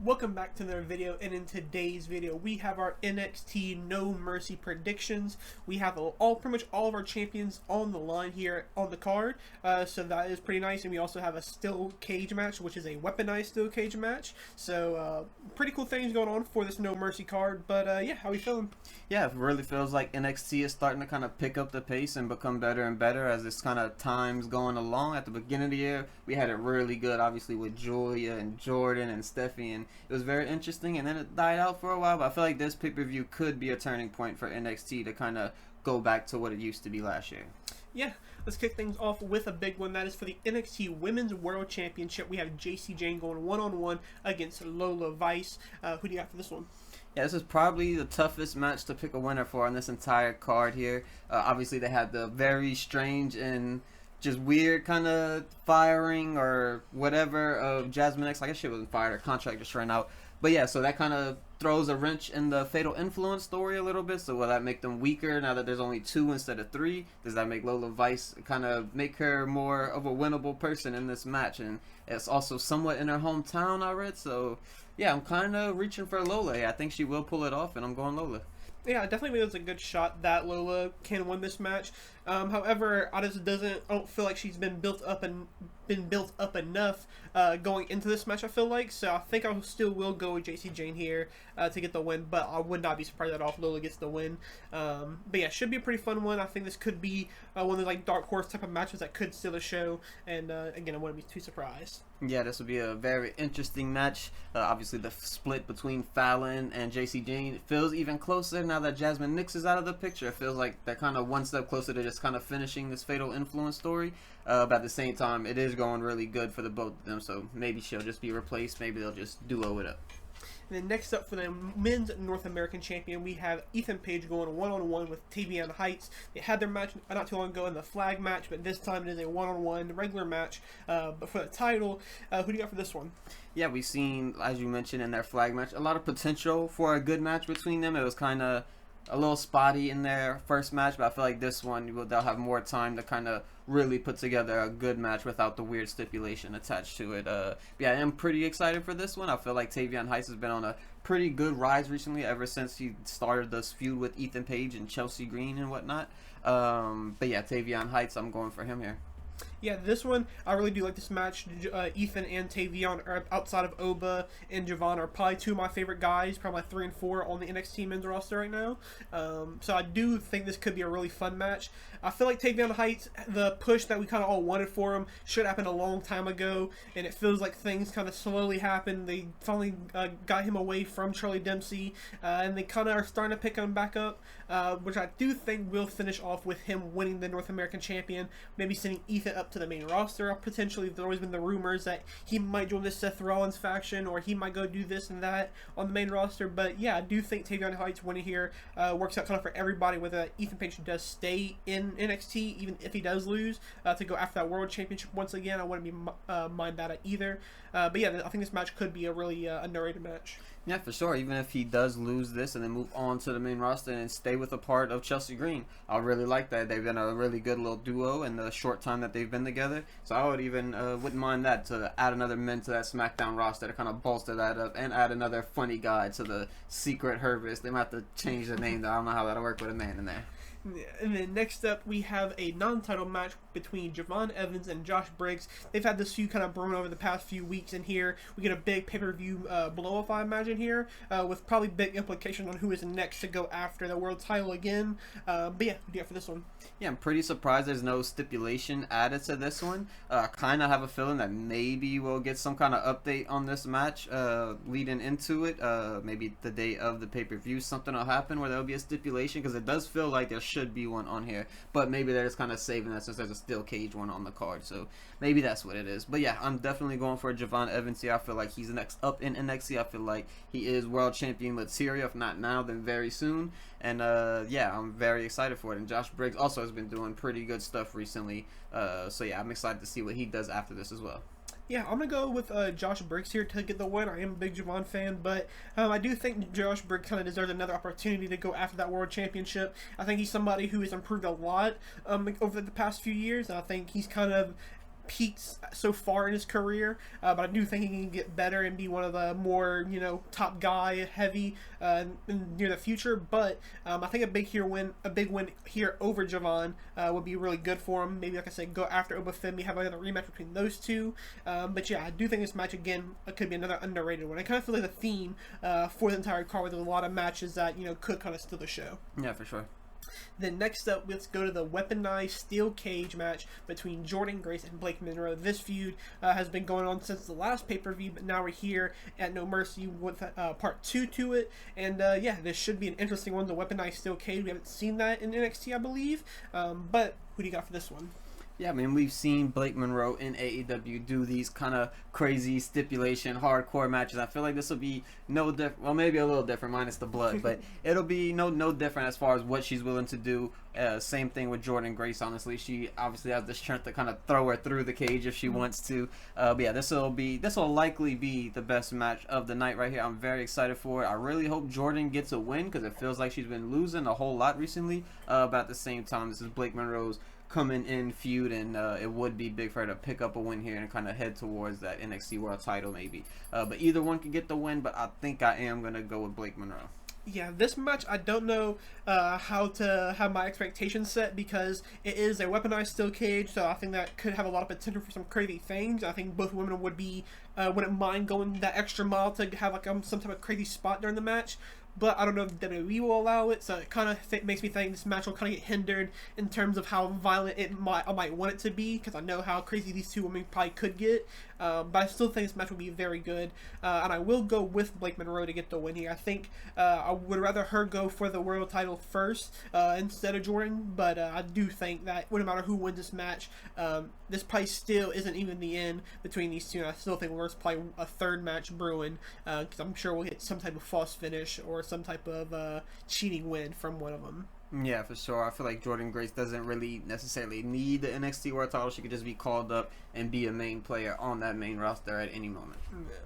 Welcome back to another video, and in today's video we have our NXT No Mercy predictions. We have pretty much all of our champions on the line here on the card, so that is pretty nice. And we also have a steel cage match, which is a weaponized steel cage match, so pretty cool things going on for this No Mercy card. But yeah, how are we feeling? Yeah, it really feels like NXT is starting to kind of pick up the pace and become better and better as this kind of time's going along. At the beginning of the year, we had it really good, obviously, with Julia and Jordan and Steffi, and it was very interesting, and then it died out for a while. But I feel like this pay-per-view could be a turning point for NXT to kind of go back to what it used to be last year. Yeah, let's kick things off with a big one. That is for the NXT Women's World Championship. We have Jacy Jayne going one-on-one against Lola Vice. Who do you got for this one? Yeah, this is probably the toughest match to pick a winner for on this entire card here. Obviously, they had the very strange and just weird kind of firing or whatever of Jasmine X. I guess she wasn't fired, her contract just ran out. But yeah, so that kind of throws a wrench in the Fatal Influence story a little bit. So will that make them weaker now that there's only 2 instead of 3? Does that make Lola Vice kind of make her more of a winnable person in this match? And it's also somewhat in her hometown, I read. So yeah, I'm kind of reaching for Lola. I think she will pull it off, and I'm going Lola. Yeah, I definitely think it's a good shot that Lola can win this match. However, I don't feel like she's been built up enough going into this match. I feel like, so I think I still will go with Jacy Jayne here to get the win. But I would not be surprised at all if Lola gets the win. But yeah, should be a pretty fun one. I think this could be one of those like dark horse type of matches that could steal the show. And again, I wouldn't be too surprised. Yeah, this will be a very interesting match. Obviously, the split between Fallon and Jacy Jayne feels even closer now that Jasmine Nix is out of the picture. It feels like they're kind of one step closer to just kind of finishing this Fatal Influence story. But at the same time, it is going really good for the both of them. So maybe she'll just be replaced. Maybe they'll just duo it up. And then next up for the Men's North American Champion, we have Ethan Page going one-on-one with Tavion Heights. They had their match not too long ago in the flag match, but this time it is a one-on-one regular match. But for the title, who do you got for this one? Yeah, we've seen, as you mentioned in their flag match, a lot of potential for a good match between them. It was kind of a little spotty in their first match, but I feel like this one they'll have more time to kind of really put together a good match without the weird stipulation attached to it. Yeah, I am pretty excited for this one. I feel like Tavion Heights has been on a pretty good rise recently ever since he started this feud with Ethan Page and Chelsea Green and whatnot. But yeah, Tavion Heights, I'm going for him here. Yeah, this one, I really do like this match. Ethan and Tavion are outside of Oba and Javon are probably 2 of my favorite guys, probably 3 and 4 on the NXT men's roster right now. So I do think this could be a really fun match. I feel like Tavion Heights, the push that we kind of all wanted for him should happen a long time ago, and it feels like things kind of slowly happen. They finally got him away from Charlie Dempsey, and they kind of are starting to pick him back up, which I do think will finish off with him winning the North American Champion, maybe sending Ethan up to the main roster. Potentially, there's always been the rumors that he might join the Seth Rollins faction, or he might go do this and that on the main roster. But yeah, I do think Tavion Heights winning here works out kind of for everybody, whether Ethan Page does stay in NXT, even if he does lose, to go after that World Championship once again. I wouldn't mind that either. But yeah, I think this match could be a really underrated match. Yeah, for sure. Even if he does lose this and then move on to the main roster and stay with a part of Chelsea Green, I really like that. They've been a really good little duo in the short time that they've been together. So I would even wouldn't mind that, to add another men to that SmackDown roster to kind of bolster that up and add another funny guy to the Secret Harvest. They might have to change the name. I don't know how that'll work with a man in there. And then next up, we have a non-title match between Javon Evans and Josh Briggs. They've had this feud kind of brewing over the past few weeks, and here we get a big pay-per-view blow-off, I imagine, here, with probably big implications on who is next to go after the world title again. But yeah, what do you got for this one? Yeah, I'm pretty surprised there's no stipulation added to this one. I kind of have a feeling that maybe we'll get some kind of update on this match leading into it. Maybe the day of the pay-per-view, something will happen where there'll be a stipulation, because it does feel like there should be one on here, but maybe they're just kind of saving that since there's a steel cage one on the card, so maybe that's what it is. But yeah, I'm definitely going for Javon Evans here. I feel like he's next up in NXT. I feel like he is world champion material, if not now, then very soon. And yeah, I'm very excited for it. And Josh Briggs also has been doing pretty good stuff recently, so yeah, I'm excited to see what he does after this as well. Yeah, I'm going to go with Josh Briggs here to get the win. I am a big Javon fan, but I do think Josh Briggs kind of deserves another opportunity to go after that World Championship. I think he's somebody who has improved a lot over the past few years, and I think he's kind of peaked so far in his career, but I do think he can get better and be one of the more top guy heavy in near the future. But I think a big win here over Javon would be really good for him. Maybe like I said, go after Obafemi, have another rematch between those two. But yeah, I do think this match again could be another underrated one. I kind of feel like the theme for the entire card, where there's a lot of matches that could kind of steal the show. Yeah, for sure. Then next up, let's go to the weaponized steel cage match between Jordynne Grace and Blake Monroe. This feud has been going on since the last pay-per-view, but now we're here at No Mercy with part 2 to it. And yeah, this should be an interesting one, the weaponized steel cage. We haven't seen that in NXT, I believe. But who do you got for this one? Yeah, I mean, we've seen Blake Monroe in AEW do these kind of crazy stipulation, hardcore matches. I feel like this will be no different. Well, maybe a little different, minus the blood, but it'll be no different as far as what she's willing to do. Same thing with Jordynne Grace. Honestly, she obviously has the strength to kind of throw her through the cage if she wants to. But yeah, this will likely be the best match of the night right here. I'm very excited for it. I really hope Jordynne gets a win because it feels like she's been losing a whole lot recently. But at the same time, this is Blake Monroe's coming in feud, and it would be big for her to pick up a win here and kind of head towards that NXT World title maybe. But either one could get the win, but I think I am going to go with Blake Monroe. Yeah, this match, I don't know how to have my expectations set because it is a weaponized steel cage, so I think that could have a lot of potential for some crazy things. I think both women wouldn't mind going that extra mile to have like some type of crazy spot during the match. But I don't know if WWE will allow it, so it kind of makes me think this match will kind of get hindered in terms of how violent I might want it to be, because I know how crazy these two women probably could get. But I still think this match will be very good, and I will go with Blake Monroe to get the win here. I think I would rather her go for the world title first instead of Jordynne, but I do think that no matter who wins this match, this probably still isn't even the end between these two, and I still think there's probably a third match brewing, because I'm sure we'll get some type of false finish or some type of cheating win from one of them. Yeah, for sure. I feel like Jordynne Grace doesn't really necessarily need the NXT World title. She could just be called up and be a main player on that main roster at any moment. Yeah.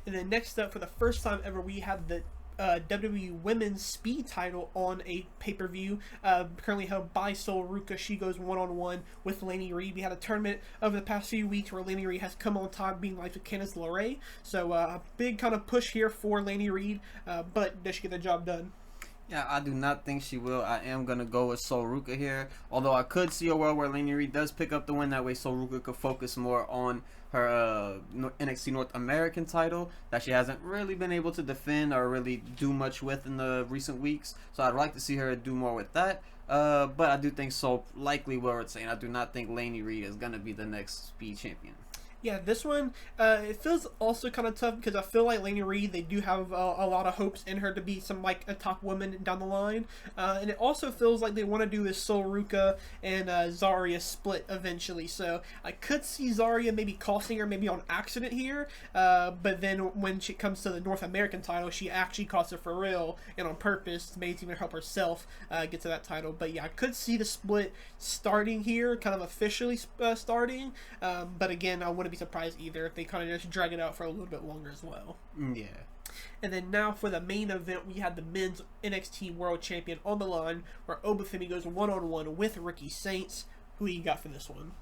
And then next up, for the first time ever, we have the WWE Women's Speed title on a pay-per-view, currently held by Sol Ruca. She goes one-on-one with Laney Reed. We had a tournament over the past few weeks where Laney Reed has come on top, being like with Candice LeRae. So a big kind of push here for Laney Reed, but does she get the job done? Yeah, I do not think she will. I am going to go with Sol Ruca here. Although I could see a world where Laney Reed does pick up the win. That way Sol Ruca could focus more on her NXT North American title that she hasn't really been able to defend or really do much with in the recent weeks. So I'd like to see her do more with that. But I do think Sol likely will retain. I do not think Laney Reed is going to be the next Speed champion. Yeah, this one, it feels also kind of tough because I feel like Laney Reed, they do have a lot of hopes in her to be like a top woman down the line. And it also feels like they want to do this Sol Ruca and Zarya split eventually. So I could see Zarya maybe costing her maybe on accident here. But then when she comes to the North American title, she actually costs her for real and on purpose to maybe even help herself get to that title. But yeah, I could see the split starting here, kind of officially starting. But again, I wouldn't be surprised either if they kind of just drag it out for a little bit longer as well. Yeah. And then now for the main event, we had the men's NXT World Champion on the line, where Obafemi goes one-on-one with Ricky Saints. Who you got for this one?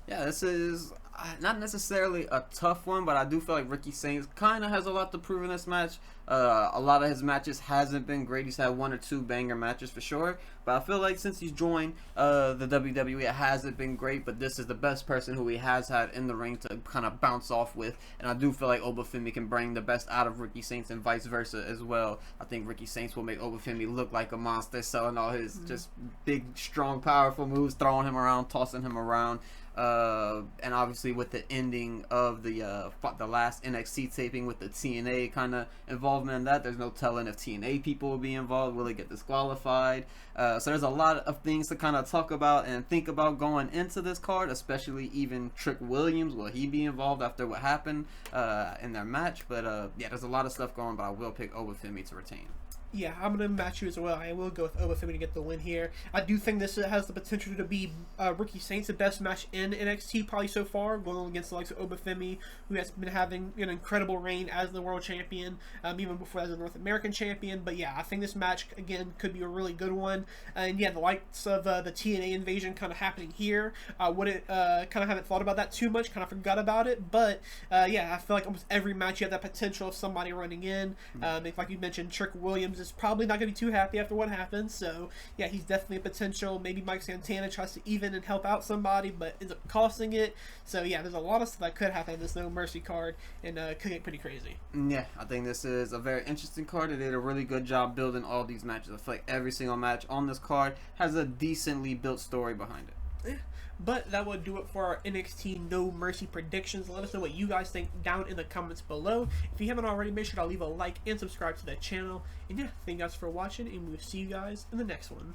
Yeah, this is not necessarily a tough one, but I do feel like Ricky Saints kind of has a lot to prove in this match. A lot of his matches hasn't been great. He's had one or two banger matches for sure, but I feel like since he's joined the WWE, it hasn't been great, but this is the best person who he has had in the ring to kind of bounce off with, and I do feel like Obafemi can bring the best out of Ricky Saints and vice versa as well. I think Ricky Saints will make Obafemi look like a monster, selling all his just big, strong, powerful moves, throwing him around, tossing him around. And obviously with the ending of the last NXT taping with the TNA kind of involvement in that, there's no telling if TNA people will be involved. Will they get disqualified? So there's a lot of things to kind of talk about and think about going into this card, especially even Trick Williams. Will he be involved after what happened in their match? But yeah, there's a lot of stuff going, but I will pick Obafemi to retain. Yeah, I'm gonna match you as well. I will go with Obafemi to get the win here. I do think this has the potential to be Ricky Saints' best match in NXT probably so far, going against the likes of Obafemi, who has been having an incredible reign as the world champion, even before as a North American champion. But yeah, I think this match again could be a really good one. And yeah, the likes of the TNA invasion kind of happening here. I wouldn't kind of haven't thought about that too much, kind of forgot about it. But yeah, I feel like almost every match you have that potential of somebody running in. Like you mentioned, Trick Williams is probably not going to be too happy after what happens. So yeah, he's definitely a potential. Maybe Mike Santana tries to even and help out somebody, but ends up costing it. So yeah, there's a lot of stuff that could happen in this No Mercy card, and could get pretty crazy. Yeah, I think this is a very interesting card. They did a really good job building all these matches. I feel like every single match on this card has a decently built story behind it. Yeah. But that will do it for our NXT No Mercy predictions. Let us know what you guys think down in the comments below. If you haven't already, make sure to leave a like and subscribe to the channel. And yeah, thank you guys for watching, and we'll see you guys in the next one.